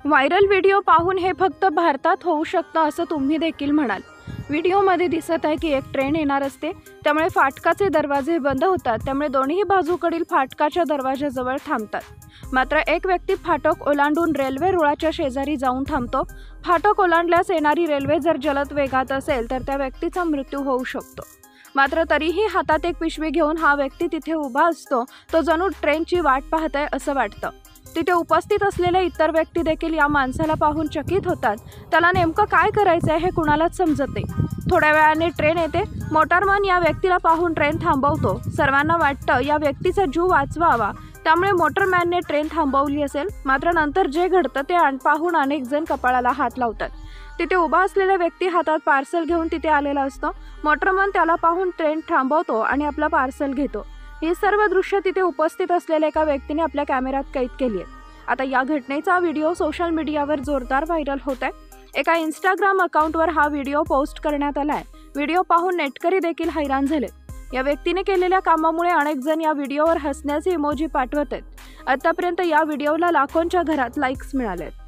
Viral video पाहून हे फक्त भारतात होऊ शकतं असं तुम्ही देखील म्हणाल। व्हिडिओमध्ये दिसत आहे की एक ट्रेन येणार असते, त्यामुळे फाटकाचे दरवाजे बंद होतात, त्यामुळे दोन्ही बाजूकडील फाटकाच्या दरवाजाजवळ थांबतात। मात्र एक व्यक्ती फाटक ओलांडून रेल्वे रुळाच्या शेजारी जाऊन थांबतो। फाटक ओलांडल्यास येणारी रेल्वे जर जलद वेगात असेल तर त्या व्यक्तीचा मृत्यू होऊ शकतो। मात्र तरीही हातात एक पिशवी घेऊन हा व्यक्ती तिथे उभा असतो। तो जणू ट्रेनची वाट पाहतोय असं वाटतं। तिथे उपस्थित असलेले इतर व्यक्ती देखील या माणसाला पाहून चकित होतात। त्याला नेमकं काय करायचंय हे कुणालाच समजत नाही। थोड्या वेळाने ट्रेन येते। मोटारमन या व्यक्तीला पाहून ट्रेन थांबवतो। सर्वांना वाटतं या व्यक्तीचा जीव वाचवावा, त्यामुळे मोटरमॅनने ट्रेन थांबवली असेल। मात्र नंतर जे घडतं ते पाहून अनेक जण कपाळाला हात लावतात। तिथे उभा असलेला व्यक्ती हातात पार्सल घेऊन तिथे आलेला असतो। मोटरमन त्याला पाहून ट्रेन थांबवतो आणि आपला पार्सल घेतो। ही सर्व दृश्य तिथे उपस्थित असलेल्या एका व्यक्तीने आपल्या कॅमेऱ्यात कैद केली आहे। आता या घटनेचा व्हिडिओ सोशल मीडियावर जोरदार व्हायरल होत आहे। एका इंस्टाग्राम अकाउंटवर हा व्हिडिओ पोस्ट करण्यात आला आहे। व्हिडिओ पाहून नेटकरी देखील हैराण झाले। या व्यक्तीने केलेल्या कामामुळे अनेक जण या व्हिडिओवर हसण्याचे इमोजी पाठवत आहेत। आतापर्यंत या व्हिडिओला लाखोंच्या घरात लाईक्स मिळाले आहेत।